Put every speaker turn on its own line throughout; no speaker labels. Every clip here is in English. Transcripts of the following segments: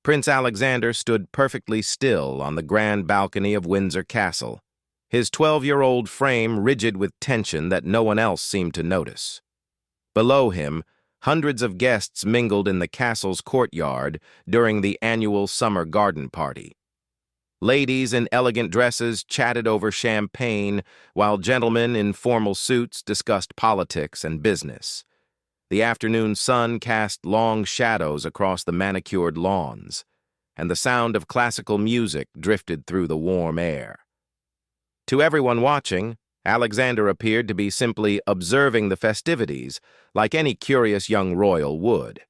Prince Alexander stood perfectly still on the grand balcony of Windsor Castle, his 12-year-old frame rigid with tension that no one else seemed to notice. Below him, hundreds of guests mingled in the castle's courtyard during the annual summer garden party. Ladies in elegant dresses chatted over champagne, while gentlemen in formal suits discussed politics and business. The afternoon sun cast long shadows across the manicured lawns, and the sound of classical music drifted through the warm air. To everyone watching, Alexander appeared to be simply observing the festivities, like any curious young royal would.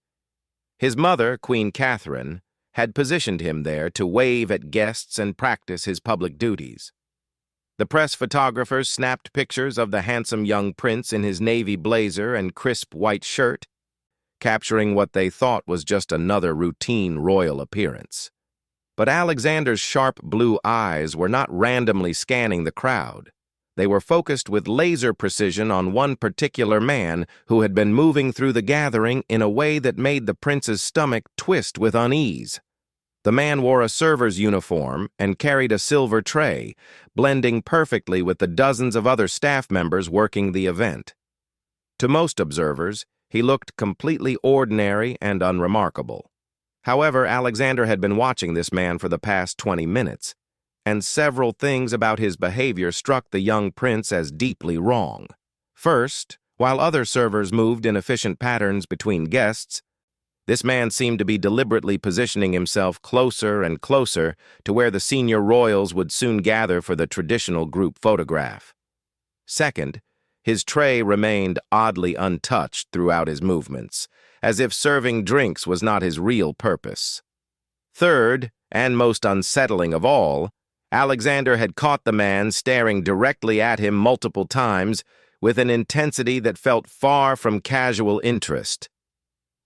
His mother, Queen Catherine, had positioned him there to wave at guests and practice his public duties. The press photographers snapped pictures of the handsome young prince in his navy blazer and crisp white shirt, capturing what they thought was just another routine royal appearance. But Alexander's sharp blue eyes were not randomly scanning the crowd. They were focused with laser precision on one particular man who had been moving through the gathering in a way that made the prince's stomach twist with unease. The man wore a server's uniform and carried a silver tray, blending perfectly with the dozens of other staff members working the event. To most observers, he looked completely ordinary and unremarkable. However, Alexander had been watching this man for the past 20 minutes, and several things about his behavior struck the young prince as deeply wrong. First, while other servers moved in efficient patterns between guests, this man seemed to be deliberately positioning himself closer and closer to where the senior royals would soon gather for the traditional group photograph. Second, his tray remained oddly untouched throughout his movements, as if serving drinks was not his real purpose. Third, and most unsettling of all, Alexander had caught the man staring directly at him multiple times with an intensity that felt far from casual interest.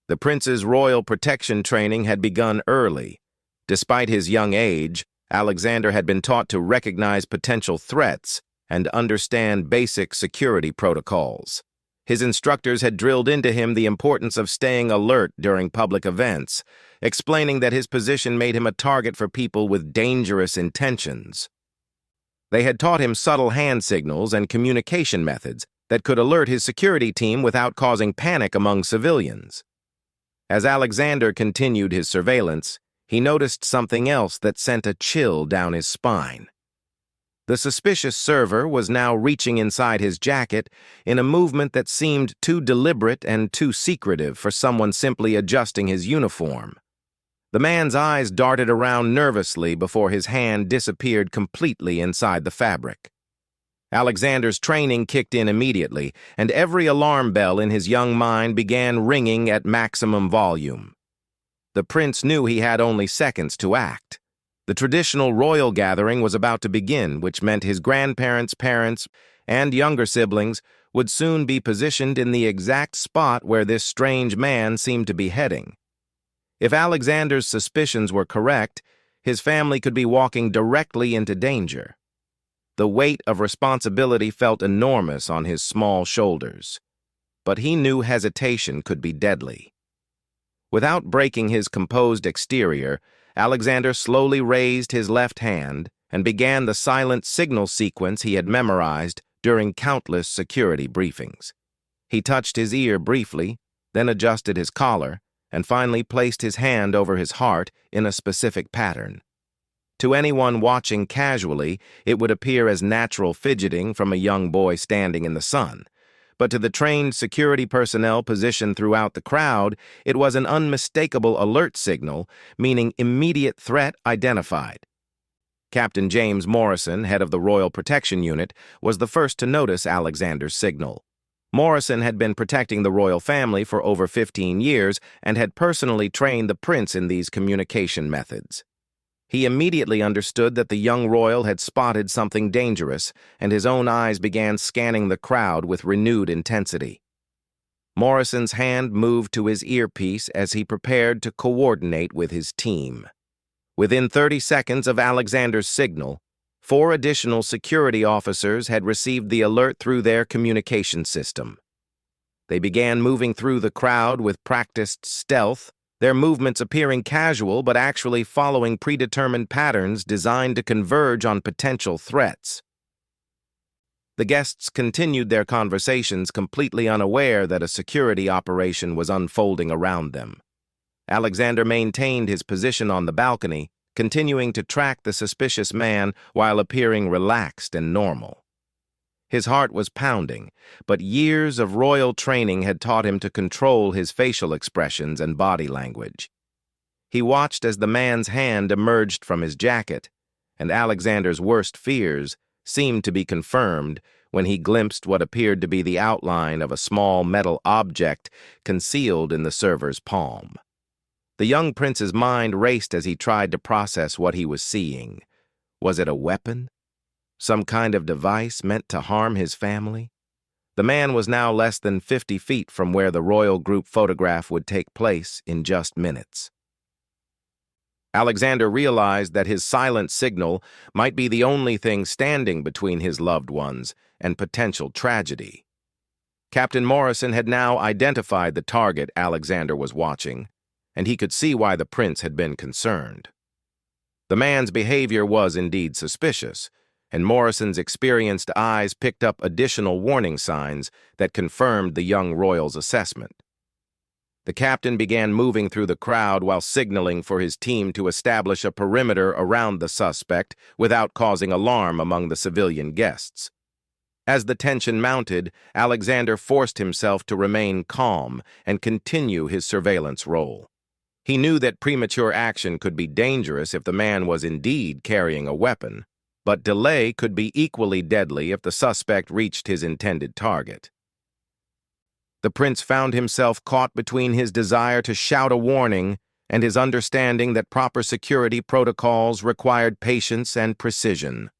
The prince's royal protection training had begun early. Despite his young age, Alexander had been taught to recognize potential threats and understand basic security protocols. His instructors had drilled into him the importance of staying alert during public events, explaining that his position made him a target for people with dangerous intentions. They had taught him subtle hand signals and communication methods that could alert his security team without causing panic among civilians. As Alexander continued his surveillance, he noticed something else that sent a chill down his spine. The suspicious server was now reaching inside his jacket in a movement that seemed too deliberate and too secretive for someone simply adjusting his uniform. The man's eyes darted around nervously before his hand disappeared completely inside the fabric. Alexander's training kicked in immediately, and every alarm bell in his young mind began ringing at maximum volume. The prince knew he had only seconds to act. The traditional royal gathering was about to begin, which meant his grandparents, parents, and younger siblings would soon be positioned in the exact spot where this strange man seemed to be heading. If Alexander's suspicions were correct, his family could be walking directly into danger. The weight of responsibility felt enormous on his small shoulders, but he knew hesitation could be deadly. Without breaking his composed exterior, Alexander slowly raised his left hand and began the silent signal sequence he had memorized during countless security briefings. He touched his ear briefly, then adjusted his collar, and finally placed his hand over his heart in a specific pattern. To anyone watching casually, it would appear as natural fidgeting from a young boy standing in the sun. But to the trained security personnel positioned throughout the crowd, it was an unmistakable alert signal, meaning immediate threat identified. Captain James Morrison, head of the Royal Protection Unit, was the first to notice Alexander's signal. Morrison had been protecting the royal family for over 15 years and had personally trained the prince in these communication methods. He immediately understood that the young royal had spotted something dangerous, and his own eyes began scanning the crowd with renewed intensity. Morrison's hand moved to his earpiece as he prepared to coordinate with his team. Within 30 seconds of Alexander's signal, 4 additional security officers had received the alert through their communication system. They began moving through the crowd with practiced stealth, their movements appearing casual but actually following predetermined patterns designed to converge on potential threats. The guests continued their conversations completely unaware that a security operation was unfolding around them. Alexander maintained his position on the balcony, continuing to track the suspicious man while appearing relaxed and normal. His heart was pounding, but years of royal training had taught him to control his facial expressions and body language. He watched as the man's hand emerged from his jacket, and Alexander's worst fears seemed to be confirmed when he glimpsed what appeared to be the outline of a small metal object concealed in the server's palm. The young prince's mind raced as he tried to process what he was seeing. Was it a weapon? Some kind of device meant to harm his family? The man was now less than 50 feet from where the royal group photograph would take place in just minutes. Alexander realized that his silent signal might be the only thing standing between his loved ones and potential tragedy. Captain Morrison had now identified the target Alexander was watching, and he could see why the prince had been concerned. The man's behavior was indeed suspicious, and Morrison's experienced eyes picked up additional warning signs that confirmed the young royal's assessment. The captain began moving through the crowd while signaling for his team to establish a perimeter around the suspect without causing alarm among the civilian guests. As the tension mounted, Alexander forced himself to remain calm and continue his surveillance role. He knew that premature action could be dangerous if the man was indeed carrying a weapon, but delay could be equally deadly if the suspect reached his intended target. The prince found himself caught between his desire to shout a warning and his understanding that proper security protocols required patience and precision.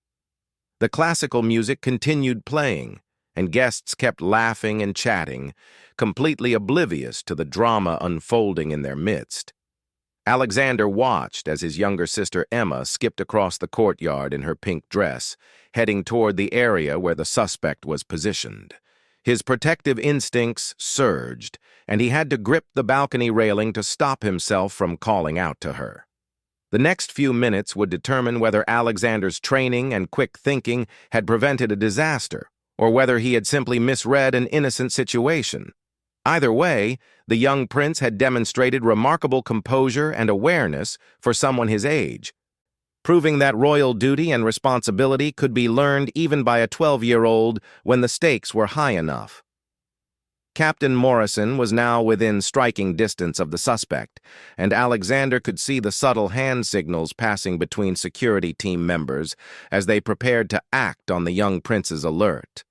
The classical music continued playing, and guests kept laughing and chatting, completely oblivious to the drama unfolding in their midst. Alexander watched as his younger sister Emma skipped across the courtyard in her pink dress, heading toward the area where the suspect was positioned. His protective instincts surged, and he had to grip the balcony railing to stop himself from calling out to her. The next few minutes would determine whether Alexander's training and quick thinking had prevented a disaster, or whether he had simply misread an innocent situation. Either way, the young prince had demonstrated remarkable composure and awareness for someone his age, proving that royal duty and responsibility could be learned even by a 12-year-old when the stakes were high enough. Captain Morrison was now within striking distance of the suspect, and Alexander could see the subtle hand signals passing between security team members as they prepared to act on the young prince's alert.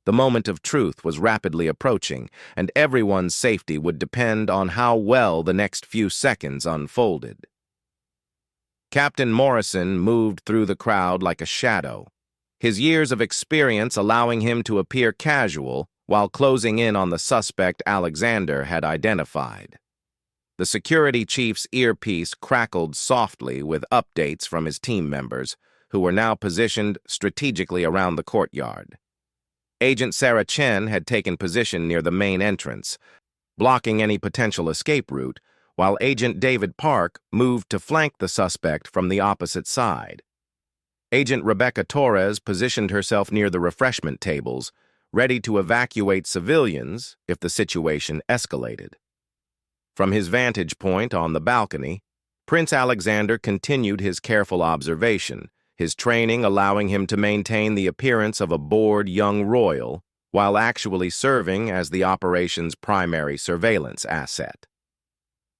The moment of truth was rapidly approaching, and everyone's safety would depend on how well the next few seconds unfolded. Captain Morrison moved through the crowd like a shadow, his years of experience allowing him to appear casual while closing in on the suspect Alexander had identified. The security chief's earpiece crackled softly with updates from his team members, who were now positioned strategically around the courtyard. Agent Sarah Chen had taken position near the main entrance, blocking any potential escape route, while Agent David Park moved to flank the suspect from the opposite side. Agent Rebecca Torres positioned herself near the refreshment tables, ready to evacuate civilians if the situation escalated. From his vantage point on the balcony, Prince Alexander continued his careful observation, his training allowing him to maintain the appearance of a bored young royal while actually serving as the operation's primary surveillance asset.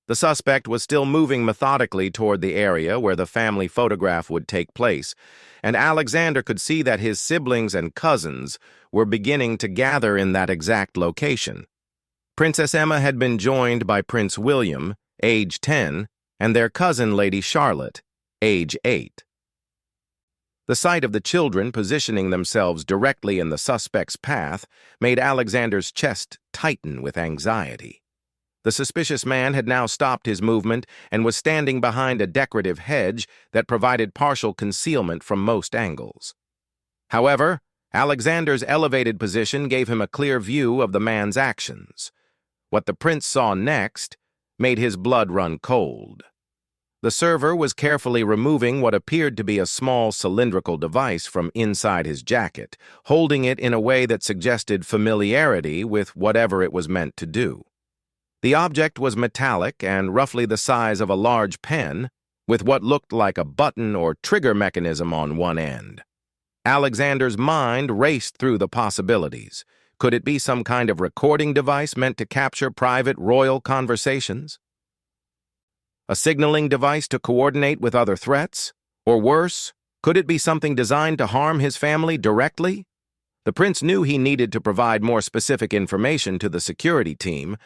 The suspect was still moving methodically toward the area where the family photograph would take place, and Alexander could see that his siblings and cousins were beginning to gather in that exact location. Princess Emma had been joined by Prince William, age 10, and their cousin Lady Charlotte, age 8. The sight of the children positioning themselves directly in the suspect's path made Alexander's chest tighten with anxiety. The suspicious man had now stopped his movement and was standing behind a decorative hedge that provided partial concealment from most angles. However, Alexander's elevated position gave him a clear view of the man's actions. What the prince saw next made his blood run cold. The server was carefully removing what appeared to be a small cylindrical device from inside his jacket, holding it in a way that suggested familiarity with whatever it was meant to do. The object was metallic and roughly the size of a large pen, with what looked like a button or trigger mechanism on one end. Alexander's mind raced through the possibilities. Could it be some kind of recording device meant to capture private royal conversations? A signaling device to coordinate with other threats? Or worse, could it be something designed to harm his family directly? The prince knew he needed to provide more specific information to the security team,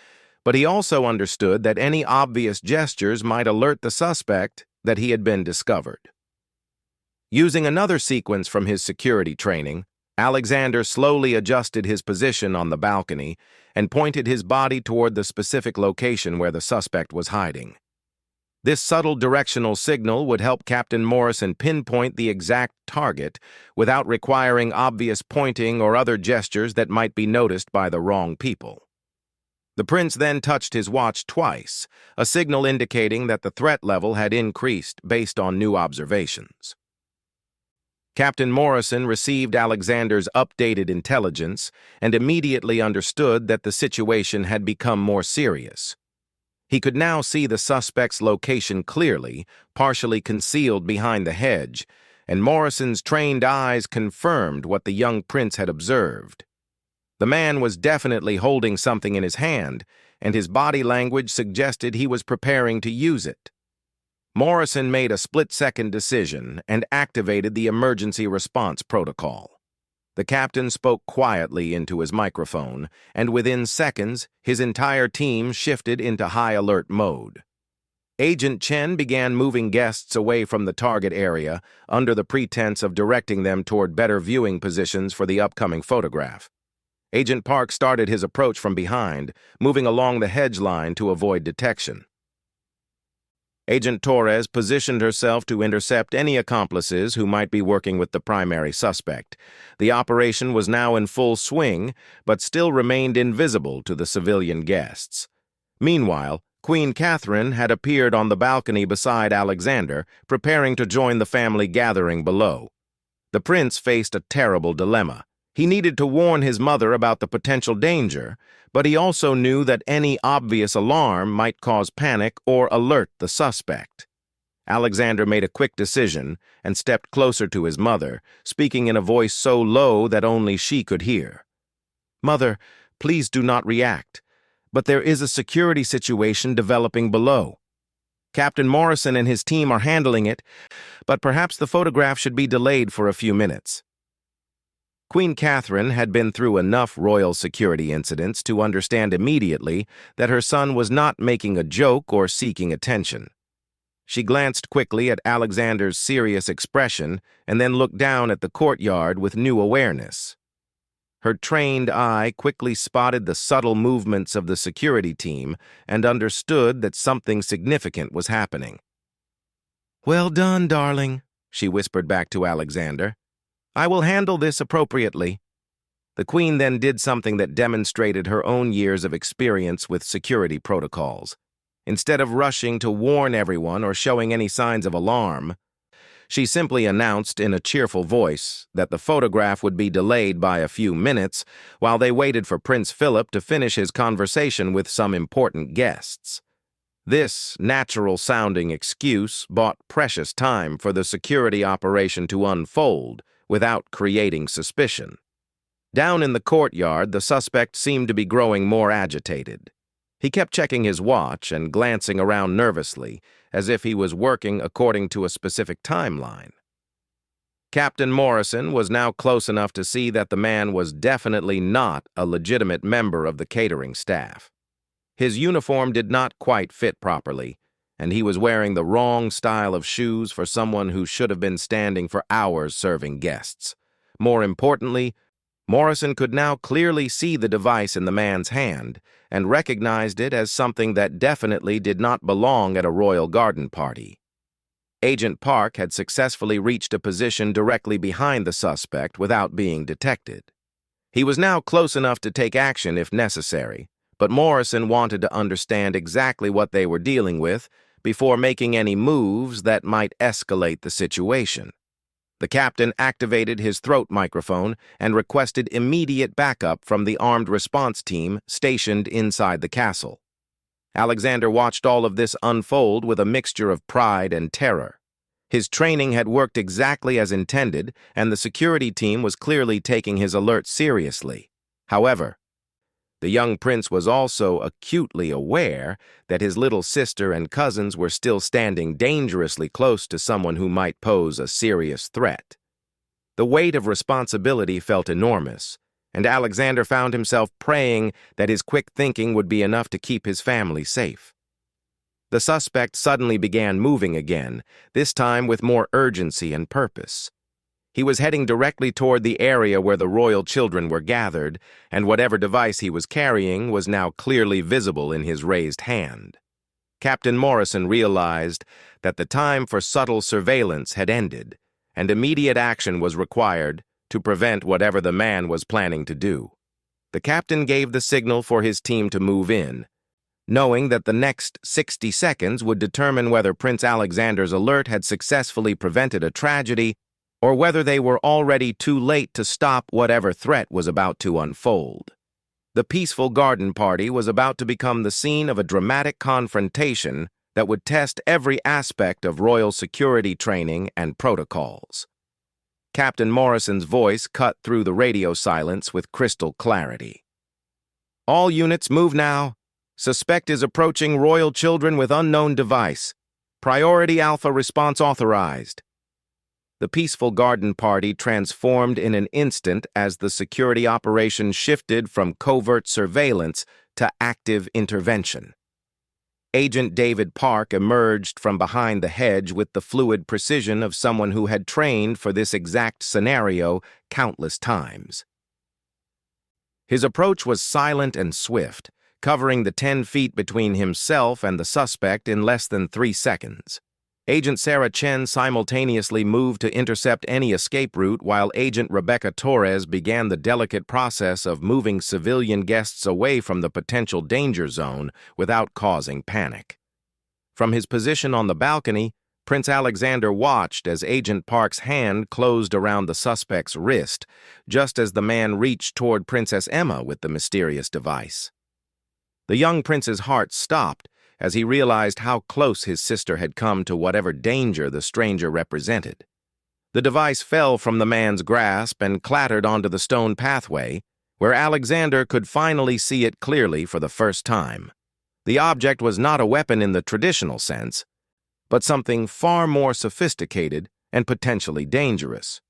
but he also understood that any obvious gestures might alert the suspect that he had been discovered. Using another sequence from his security training, Alexander slowly adjusted his position on the balcony and pointed his body toward the specific location where the suspect was hiding. This subtle directional signal would help Captain Morrison pinpoint the exact target without requiring obvious pointing or other gestures that might be noticed by the wrong people. The prince then touched his watch twice, a signal indicating that the threat level had increased based on new observations. Captain Morrison received Alexander's updated intelligence and immediately understood that the situation had become more serious. He could now see the suspect's location clearly, partially concealed behind the hedge, and Morrison's trained eyes confirmed what the young prince had observed. The man was definitely holding something in his hand, and his body language suggested he was preparing to use it. Morrison made a split-second decision and activated the emergency response protocol. The captain spoke quietly into his microphone, and within seconds, his entire team shifted into high-alert mode. Agent Chen began moving guests away from the target area under the pretense of directing them toward better viewing positions for the upcoming photograph. Agent Park started his approach from behind, moving along the hedge line to avoid detection. Agent Torres positioned herself to intercept any accomplices who might be working with the primary suspect. The operation was now in full swing, but still remained invisible to the civilian guests. Meanwhile, Queen Catherine had appeared on the balcony beside Alexander, preparing to join the family gathering below. The prince faced a terrible dilemma. He needed to warn his mother about the potential danger, but he also knew that any obvious alarm might cause panic or alert the suspect. Alexander made a quick decision and stepped closer to his mother, speaking in a voice so low that only she could hear. "Mother, please do not react, but there is a security situation developing below. Captain Morrison and his team are handling it, but perhaps the photograph should be delayed for a few minutes." Queen Catherine had been through enough royal security incidents to understand immediately that her son was not making a joke or seeking attention. She glanced quickly at Alexander's serious expression and then looked down at the courtyard with new awareness. Her trained eye quickly spotted the subtle movements of the security team and understood that something significant was happening. "Well done, darling," she whispered back to Alexander. "I will handle this appropriately." The Queen then did something that demonstrated her own years of experience with security protocols. Instead of rushing to warn everyone or showing any signs of alarm, she simply announced in a cheerful voice that the photograph would be delayed by a few minutes while they waited for Prince Philip to finish his conversation with some important guests. This natural-sounding excuse bought precious time for the security operation to unfold without creating suspicion. Down in the courtyard, the suspect seemed to be growing more agitated. He kept checking his watch and glancing around nervously, as if he was working according to a specific timeline. Captain Morrison was now close enough to see that the man was definitely not a legitimate member of the catering staff. His uniform did not quite fit properly, and he was wearing the wrong style of shoes for someone who should have been standing for hours serving guests. More importantly, Morrison could now clearly see the device in the man's hand and recognized it as something that definitely did not belong at a royal garden party. Agent Park had successfully reached a position directly behind the suspect without being detected. He was now close enough to take action if necessary, but Morrison wanted to understand exactly what they were dealing with before making any moves that might escalate the situation. The captain activated his throat microphone and requested immediate backup from the armed response team stationed inside the castle. Alexander watched all of this unfold with a mixture of pride and terror. His training had worked exactly as intended, and the security team was clearly taking his alert seriously. However, the young prince was also acutely aware that his little sister and cousins were still standing dangerously close to someone who might pose a serious threat. The weight of responsibility felt enormous, and Alexander found himself praying that his quick thinking would be enough to keep his family safe. The suspect suddenly began moving again, this time with more urgency and purpose. He was heading directly toward the area where the royal children were gathered, and whatever device he was carrying was now clearly visible in his raised hand. Captain Morrison realized that the time for subtle surveillance had ended, and immediate action was required to prevent whatever the man was planning to do. The captain gave the signal for his team to move in, knowing that the next 60 seconds would determine whether Prince Alexander's alert had successfully prevented a tragedy or whether they were already too late to stop whatever threat was about to unfold. The peaceful garden party was about to become the scene of a dramatic confrontation that would test every aspect of royal security training and protocols. Captain Morrison's voice cut through the radio silence with crystal clarity. "All units, move now. Suspect is approaching royal children with unknown device. Priority Alpha response authorized." The peaceful garden party transformed in an instant as the security operation shifted from covert surveillance to active intervention. Agent David Park emerged from behind the hedge with the fluid precision of someone who had trained for this exact scenario countless times. His approach was silent and swift, covering the 10 feet between himself and the suspect in less than 3 seconds. Agent Sarah Chen simultaneously moved to intercept any escape route while Agent Rebecca Torres began the delicate process of moving civilian guests away from the potential danger zone without causing panic. From his position on the balcony, Prince Alexander watched as Agent Park's hand closed around the suspect's wrist, just as the man reached toward Princess Emma with the mysterious device. The young prince's heart stopped as he realized how close his sister had come to whatever danger the stranger represented. The device fell from the man's grasp and clattered onto the stone pathway, where Alexander could finally see it clearly for the first time. The object was not a weapon in the traditional sense, but something far more sophisticated and potentially dangerous.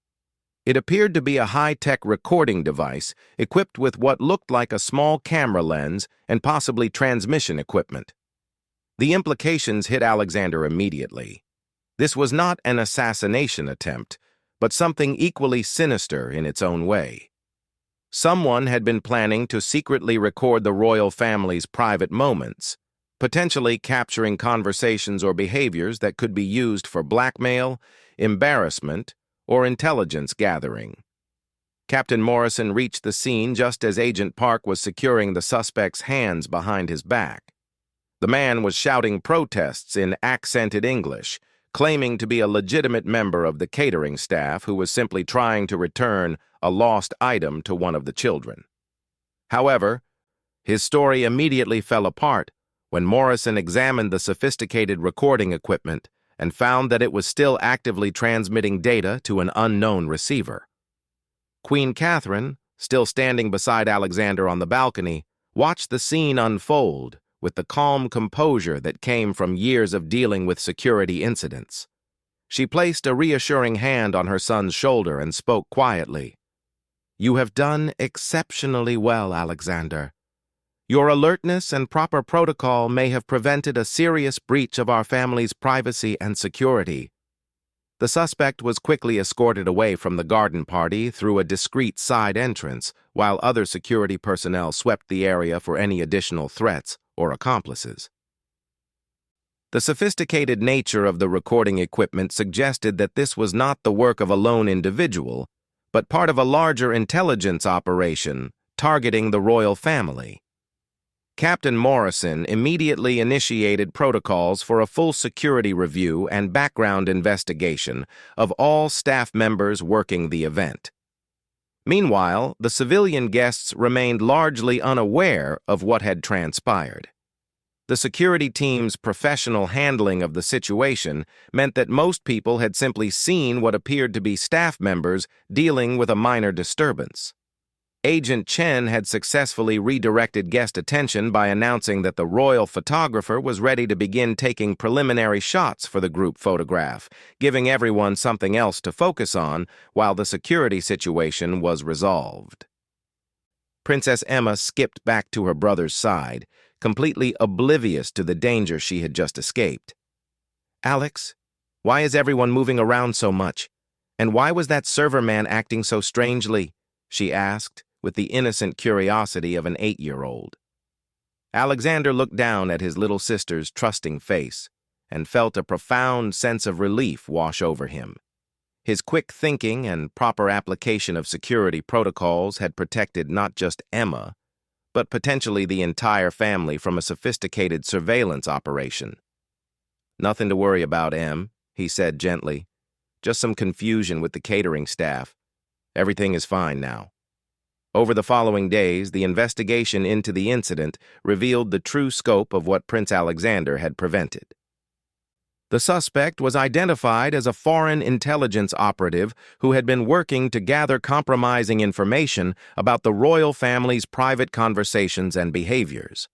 It appeared to be a high-tech recording device equipped with what looked like a small camera lens and possibly transmission equipment. The implications hit Alexander immediately. This was not an assassination attempt, but something equally sinister in its own way. Someone had been planning to secretly record the royal family's private moments, potentially capturing conversations or behaviors that could be used for blackmail, embarrassment, or intelligence gathering. Captain Morrison reached the scene just as Agent Park was securing the suspect's hands behind his back. The man was shouting protests in accented English, claiming to be a legitimate member of the catering staff who was simply trying to return a lost item to one of the children. However, his story immediately fell apart when Morrison examined the sophisticated recording equipment and found that it was still actively transmitting data to an unknown receiver. Queen Catherine, still standing beside Alexander on the balcony, watched the scene unfold with the calm composure that came from years of dealing with security incidents. She placed a reassuring hand on her son's shoulder and spoke quietly. "You have done exceptionally well, Alexander. Your alertness and proper protocol may have prevented a serious breach of our family's privacy and security." The suspect was quickly escorted away from the garden party through a discreet side entrance, while other security personnel swept the area for any additional threats or accomplices. The sophisticated nature of the recording equipment suggested that this was not the work of a lone individual, but part of a larger intelligence operation targeting the royal family. Captain Morrison immediately initiated protocols for a full security review and background investigation of all staff members working the event. Meanwhile, the civilian guests remained largely unaware of what had transpired. The security team's professional handling of the situation meant that most people had simply seen what appeared to be staff members dealing with a minor disturbance. Agent Chen had successfully redirected guest attention by announcing that the royal photographer was ready to begin taking preliminary shots for the group photograph, giving everyone something else to focus on while the security situation was resolved. Princess Emma skipped back to her brother's side, completely oblivious to the danger she had just escaped. "Alex, why is everyone moving around so much? And why was that server man acting so strangely?" she asked, with the innocent curiosity of an 8-year-old. Alexander looked down at his little sister's trusting face and felt a profound sense of relief wash over him. His quick thinking and proper application of security protocols had protected not just Emma, but potentially the entire family from a sophisticated surveillance operation. "Nothing to worry about, Em," he said gently. "Just some confusion with the catering staff. Everything is fine now." Over the following days, the investigation into the incident revealed the true scope of what Prince Alexander had prevented. The suspect was identified as a foreign intelligence operative who had been working to gather compromising information about the royal family's private conversations and behaviors.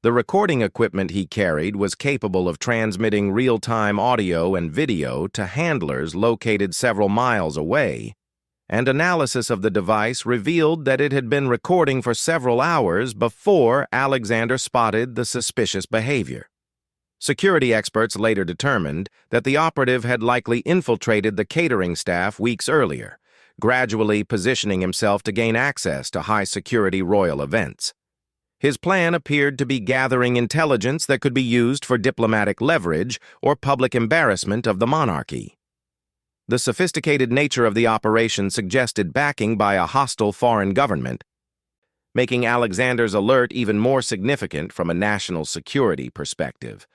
The recording equipment he carried was capable of transmitting real-time audio and video to handlers located several miles away, and analysis of the device revealed that it had been recording for several hours before Alexander spotted the suspicious behavior. Security experts later determined that the operative had likely infiltrated the catering staff weeks earlier, gradually positioning himself to gain access to high-security royal events. His plan appeared to be gathering intelligence that could be used for diplomatic leverage or public embarrassment of the monarchy. The sophisticated nature of the operation suggested backing by a hostile foreign government, making Alexander's alert even more significant from a national security perspective.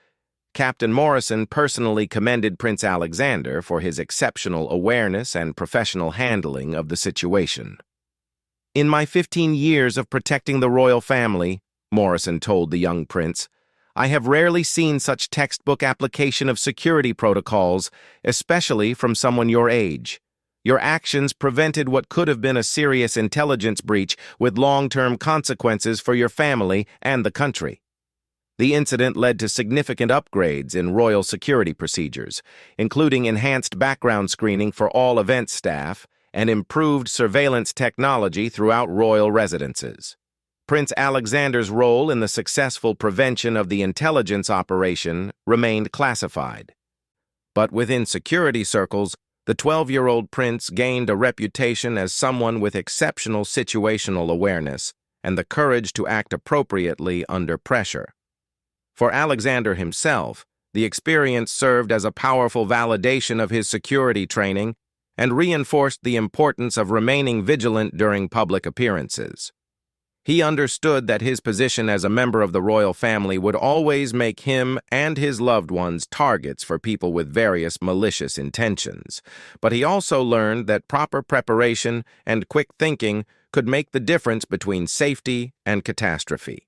Captain Morrison personally commended Prince Alexander for his exceptional awareness and professional handling of the situation. "In my 15 years of protecting the royal family," Morrison told the young prince, "I have rarely seen such textbook application of security protocols, especially from someone your age. Your actions prevented what could have been a serious intelligence breach with long-term consequences for your family and the country." The incident led to significant upgrades in royal security procedures, including enhanced background screening for all event staff and improved surveillance technology throughout royal residences. Prince Alexander's role in the successful prevention of the intelligence operation remained classified. But within security circles, the 12-year-old prince gained a reputation as someone with exceptional situational awareness and the courage to act appropriately under pressure. For Alexander himself, the experience served as a powerful validation of his security training and reinforced the importance of remaining vigilant during public appearances. He understood that his position as a member of the royal family would always make him and his loved ones targets for people with various malicious intentions, but he also learned that proper preparation and quick thinking could make the difference between safety and catastrophe.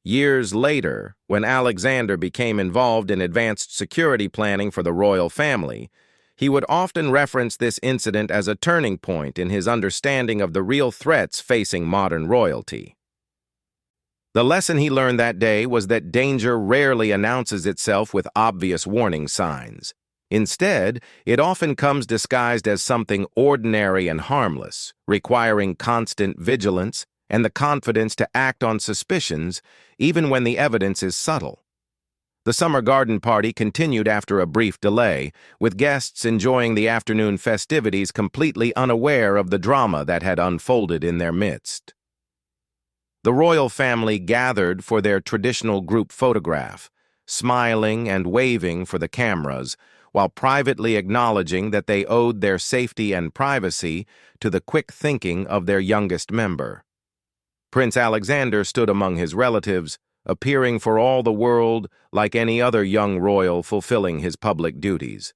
Years later, when Alexander became involved in advanced security planning for the royal family, he would often reference this incident as a turning point in his understanding of the real threats facing modern royalty. The lesson he learned that day was that danger rarely announces itself with obvious warning signs. Instead, it often comes disguised as something ordinary and harmless, requiring constant vigilance and the confidence to act on suspicions even when the evidence is subtle. The summer garden party continued after a brief delay, with guests enjoying the afternoon festivities completely unaware of the drama that had unfolded in their midst. The royal family gathered for their traditional group photograph, smiling and waving for the cameras, while privately acknowledging that they owed their safety and privacy to the quick thinking of their youngest member. Prince Alexander stood among his relatives, appearing for all the world like any other young royal fulfilling his public duties,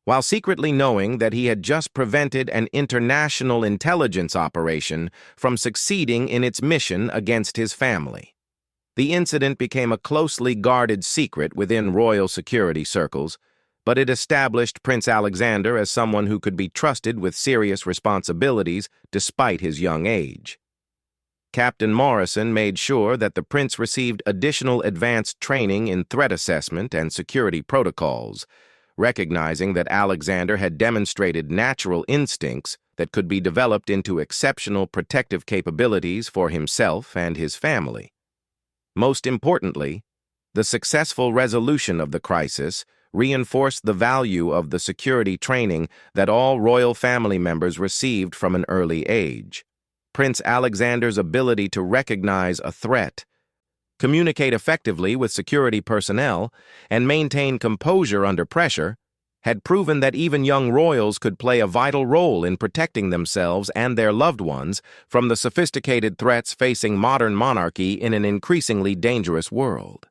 while secretly knowing that he had just prevented an international intelligence operation from succeeding in its mission against his family. The incident became a closely guarded secret within royal security circles, but it established Prince Alexander as someone who could be trusted with serious responsibilities despite his young age. Captain Morrison made sure that the prince received additional advanced training in threat assessment and security protocols, recognizing that Alexander had demonstrated natural instincts that could be developed into exceptional protective capabilities for himself and his family. Most importantly, the successful resolution of the crisis reinforced the value of the security training that all royal family members received from an early age. Prince Alexander's ability to recognize a threat, communicate effectively with security personnel, and maintain composure under pressure had proven that even young royals could play a vital role in protecting themselves and their loved ones from the sophisticated threats facing modern monarchy in an increasingly dangerous world.